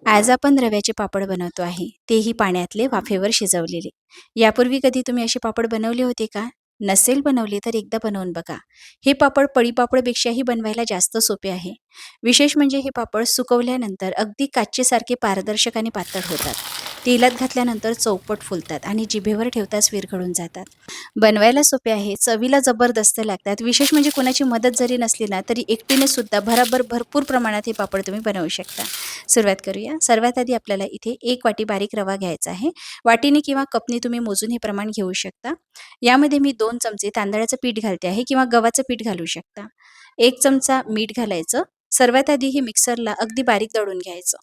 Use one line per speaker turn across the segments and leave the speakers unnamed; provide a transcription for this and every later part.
आज आपण रव्याचे पापड बनवतो आहे, तेही पाण्यातले वाफेवर शिजवलेले. यापूर्वी कधी तुम्ही असे पापड बनवले होते का? नसेल बनवले तर एकदा बनवून बघा. हे पापड पळीपापडपेक्षाही बनवायला जास्त सोपे आहे. विशेष म्हणजे हे पापड सुकवल्यानंतर अगदी काचेसारखे पारदर्शक आणि पातळ होतात. तेलात घातल्यानंतर चौपट फुलतात आणि जिभेवर ठेवताच विरघळून जातात. बनवायला सोपे आहे, चवीला जबरदस्त लागतात. विशेष म्हणजे कोणाची मदत जरी नसली ना, तरी एकटीने सुद्धा भरपूर प्रमाणात हे पापड तुम्ही बनवू शकता. सुरुवात करूया. सर्वात आधी आपल्याला इथे 1 वाटी बारीक रवा घ्यायचा आहे. वाटीने किंवा कपने तुम्ही मोजून हे प्रमाण घेऊ शकता. यामध्ये मी 2 चमचे तांदळाचं पीठ घालते आहे किंवा गव्हाचं पीठ घालू शकता. 1 चमचा मीठ घालायचं. सर्वात आधी हे मिक्सरला अगदी बारीक दळून घ्यायचं.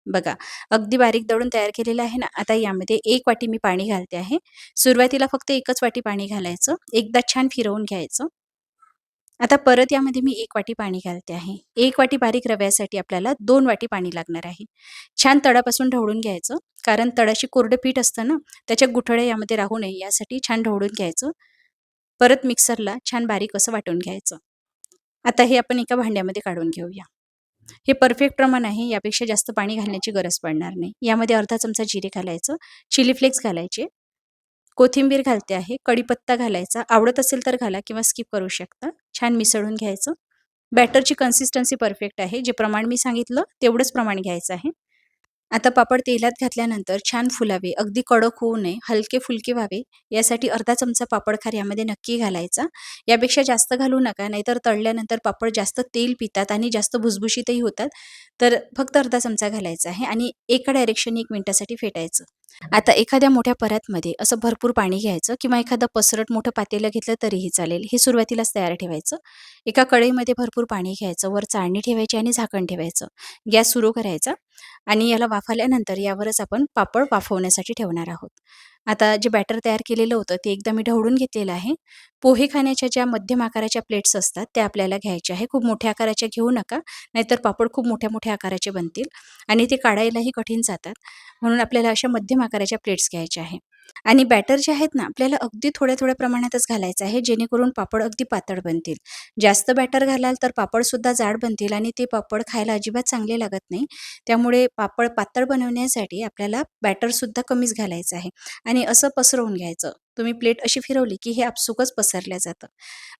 बघा, अगदी बारीक दळून तयार केलेलं आहे ना, आता यामध्ये 1 वाटी मी पाणी घालते आहे. सुरुवातीला फक्त 1च वाटी पाणी घालायचं. एकदा छान फिरवून घ्यायचं. आता परत यामध्ये मी 1 वाटी पाणी घालते आहे. 1 वाटी बारीक रव्यासाठी आपल्याला 2 वाटी पाणी लागणार आहे. छान तळापासून ढवळून घ्यायचं. कारण तळाशी कोरडं पीठ असतं ना, त्याच्या गुठळ्या यामध्ये राहू नये यासाठी छान ढवळून घ्यायचं. परत मिक्सरला छान बारीक असं वाटून घ्यायचं. आता हे आपण एका भांड्यामध्ये काढून घेऊया. हे परफेक्ट प्रमाण आहे. यापेक्षा जास्त पाणी घालण्याची गरज पडणार नाही. यामध्ये अर्धा चमचा जिरे घालायचं, चिली फ्लेक्स घालायचे, कोथिंबीर घालते आहे, कढीपत्ता घालायचा. आवडत असेल तर घाला किंवा स्किप करू शकता. छान मिसळून घ्यायचं. बॅटरची कन्सिस्टन्सी परफेक्ट आहे. जे प्रमाण मी सांगितलं तेवढंच प्रमाण घ्यायचं आहे. आता पापड तेलात घातल्यानंतर छान फुलावे, अगदी कडक होऊ नये, हलके-फुलके व्हावे यासाठी अर्धा चमचा पापडखार यामध्ये नक्की घालायचा. यापेक्षा जास्त घालू नका, नाहीतर तळल्यानंतर पापड जास्त तेल पितात आणि जास्त भुसभुशीतही होतात. तर फक्त अर्धा चमचा घालायचा आहे आणि एका डायरेक्शनने 1 मिनिटासाठी फेटायचं. आता एखाद्या मोठ्या परातमध्ये असं भरपूर पाणी घ्यायचं किंवा एखादं पसरट मोठं पातेलं घेतलं तरीही चालेल. हे सुरुवातीलाच तयार ठेवायचं. एका कढईमध्ये भरपूर पाणी घ्यायचं, वर चाळणी ठेवायची आणि झाकण ठेवायचं. गॅस सुरू करायचा आणि याला वाफ आल्यानंतर यावरच आपण पापड वाफवण्यासाठी ठेवणार आहोत. आता जे बॅटर तयार केलेलं होतं ते एकदा मी ढवळून घेतलेलं आहे. पोहे खाण्याच्या ज्या मध्यम आकाराच्या प्लेट्स असतात त्या आपल्याला घ्यायच्या आहे. खूप मोठ्या आकाराच्या घेऊ नका, नाहीतर पापड खूप मोठ्या-मोठ्या आकाराचे बनतील आणि ते काढायलाही कठीण जातात. म्हणून आपल्याला अशा मध्यम आकाराच्या प्लेट्स घ्यायच्या आहे. आणि बॅटर जे आहेत ना, आपल्याला अगदी थोड्या-थोड्या प्रमाणातच घालायचं आहे, जेणेकरून पापड अगदी पातळ बनतील. जास्त बॅटर घालाल तर पापडसुद्धा जाड बनतील आणि ते पापड खायला अजिबात चांगले लागत नाही. त्यामुळे पापड पातळ बनवण्यासाठी आपल्याला बॅटरसुद्धा कमीच घालायचं आहे आणि असं पसरवून घ्यायचं. तुम्ही प्लेट अशी फिरवली, की हे आपसुकच पसरल्या जातं.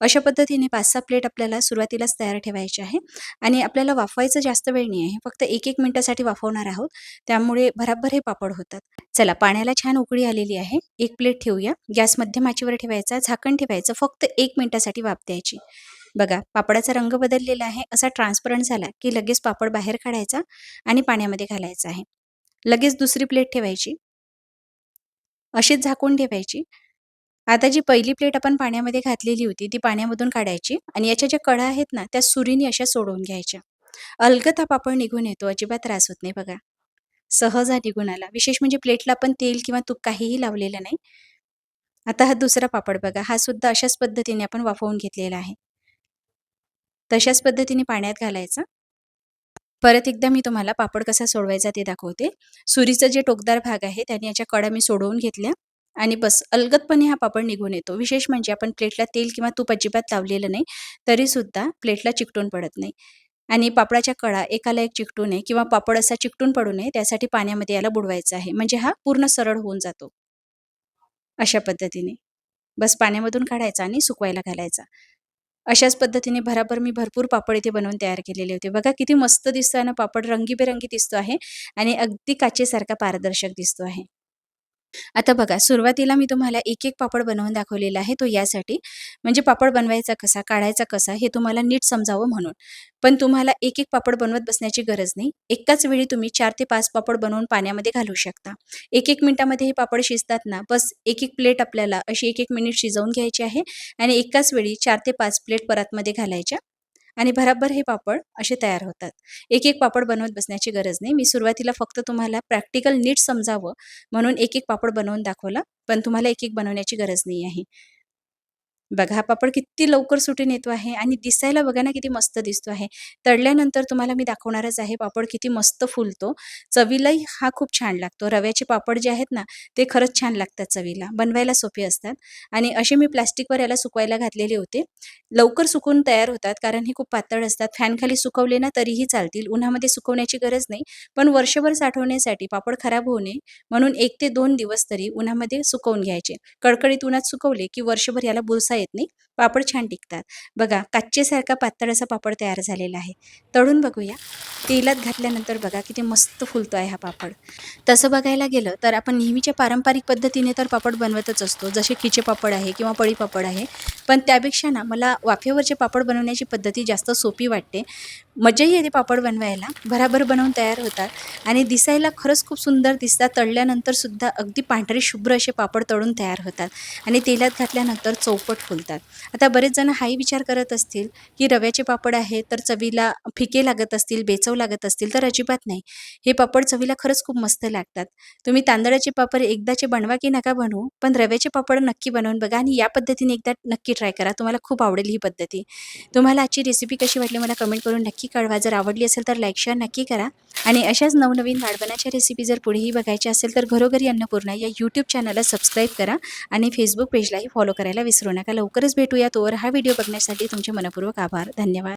अशा पद्धतीने 5-6 प्लेट आपल्याला सुरुवातीलाच तयार ठेवायची आहे आणि आपल्याला वाफवायचं जास्त वेळ नाही आहे. फक्त 1-1 मिनिटासाठी वाफवणार आहोत. त्यामुळे भराभर हे पापड होतात. चला, पाण्याला छान उकळी आलेली आहे. 1 प्लेट ठेवूया. गॅस मध्यम आचेवर ठेवायचा, झाकण ठेवायचं. फक्त 1 मिनिटासाठी वाफ द्यायची. बघा, पापडाचा रंग बदललेला आहे. असा ट्रान्सपरंट झाला, की लगेच पापड बाहेर काढायचा आणि पाण्यामध्ये घालायचा आहे. लगेच दुसरी प्लेट ठेवायची. अशीच झाकून ठेवायची. आता जी पहिली प्लेट आपण पाण्यामध्ये घातलेली होती, ती पाण्यामधून काढायची आणि याच्या ज्या कडा आहेत ना, त्या सुरीने अशा सोडवून घ्यायच्या. अलगद हा पापड निघून येतो. अजिबात त्रास होत नाही बघा. सहज हा निघून आला. विशेष म्हणजे प्लेटला आपण तेल किंवा तूप काहीही लावलेलं नाही. आता हा दुसरा पापड बघा. हा सुद्धा अशाच पद्धतीने आपण वाफवून घेतलेला आहे. तशाच पद्धतीने पाण्यात घालायचा. परत एकदा मी तुम्हाला पापड कसा सोडवायचा ते दाखवते. सुरीचं जे टोकदार भाग आहे त्याने याच्या कडा मी सोडवून घेतल्या आणि बस अलगदपणे हा पापड निघून येतो. विशेष म्हणजे आपण प्लेटला तेल किंवा तूप अजिबात लावलेलं नाही, तरीसुद्धा प्लेटला चिकटून पडत नाही. आणि पापडाच्या कडा एकाला एक चिकटू नये किंवा पापड असा चिकटून पडू नये त्यासाठी पाण्यामध्ये याला बुडवायचं आहे. म्हणजे हा पूर्ण सरळ होऊन जातो. अशा पद्धतीने. बस पाण्यामधून काढायचा आणि सुकवायला घालायचा. अशाच पद्धतीने मी भरपूर पापड इथे बनवून तयार केलेले होते. बघा किती मस्त दिसतोय ना पापड, रंगीबेरंगी दिसतो आहे आणि अगदी काचेसारखा पारदर्शक दिसतो आहे. आता बघा, सुरुवातीला मी तुम्हाला एक-एक पापड बनवून दाखवलेला आहे, तो यासाठी म्हणजे पापड बनवायचा कसा, काढायचा कसा हे तुम्हाला नीट समजावं म्हणून. पण तुम्हाला एक-एक पापड बनवत बसण्याची गरज नाही. एकाच वेळी तुम्ही 4 ते 5 पापड बनवून पाण्यामध्ये घालू शकता. 1-1 मिनिटामध्ये हे पापड शिजतात ना, बस 1-1 प्लेट आपल्याला अशी 1-1 मिनिट शिजवून घ्यायची आहे आणि एकाच वेळी 4 ते 5 प्लेट परातमध्ये घालायच्या आणि भराभर हे पापड असे तयार होतात. एक-एक पापड बनवत बसण्याची गरज नाही. मी सुरुवातीला फक्त तुम्हाला प्रॅक्टिकल नीट समजावं म्हणून एक-एक पापड बनवून दाखवला, पण तुम्हाला एक-एक बनवण्याची गरज नाही आहे. बघा हा पापड किती लवकर सुटून येतो आहे आणि दिसायला बघा ना किती मस्त दिसतो आहे. तळल्यानंतर तुम्हाला मी दाखवणारच आहे पापड किती मस्त फुलतो. चवीलाही हा खूप छान लागतो. रव्याचे पापड जे आहेत ना, ते खरंच छान लागतात चवीला. बनवायला सोपे असतात आणि असे मी प्लास्टिकवर याला सुकवायला घातलेले होते. लवकर सुकून तयार होतात कारण हे खूप पातळ असतात. फॅनखाली सुकवले ना तरीही चालतील. उन्हामध्ये सुकवण्याची गरज नाही. पण वर्षभर साठवण्यासाठी पापड खराब होऊ नये म्हणून 1 ते 2 दिवस तरी उन्हामध्ये सुकवून घ्यायचे. कडकडीत उन्हात सुकवले की वर्षभर याला बुरसा येत नाही. पापड छान टिकतात. बघा काचेसारखा पातळ असा पापड तयार झालेला आहे. तळून बघूया. तेलात घातल्यानंतर बघा किती मस्त फुलतो आहे हा पापड. तसं बघायला गेलं तर आपण नेहमीच्या पारंपरिक पद्धतीने तर पापड बनवतच असतो. जसे खिचे पापड आहे किंवा पळी पापड आहे. पण त्यापेक्षा ना मला वाफेवरचे पापड बनवण्याची पद्धती जास्त सोपी वाटते. मजाही येते पापड बनवायला. भराभर बनवून तयार होतात आणि दिसायला खरंच खूप सुंदर दिसतात. तळल्यानंतर सुद्धा अगदी पांढरे शुभ्र असे पापड तळून तयार होतात आणि तेलात घातल्यानंतर चौपट फुलतात. आता बरेच जण हाही विचार करत असतील, की रव्याचे पापड आहेत तर चवीला फिके लागत असतील, बेचव लागत असतील, तर अजिबात नाही. हे पापड चवीला खरंच खूप मस्त लागतात. तुम्ही तांदळाचे पापड एकदाचे बनवा की नका बनवू, पण रव्याचे पापड नक्की बनवून बघा आणि या पद्धतीने एकदा नक्की ट्राय करा. तुम्हाला खूप आवडेल ही पद्धती. तुम्हाला आजची रेसिपी कशी वाटली मला कमेंट करून नक्की कळवा. जर आवडली असेल तर लाईक, शेअर नक्की करा आणि अशाच नवनवीन वाढवण्याच्या रेसिपी जर पुढेही बघायच्या असेल तर घरोघरी अन्नपूर्णा या यूट्यूब चॅनलला सबस्क्राईब करा आणि फेसबुक पेजलाही फॉलो करायला विसरू नका. लवकरच भेटूया. तोवर हा व्हिडिओ बघण्यासाठी तुमचे मनःपूर्वक आभार. धन्यवाद.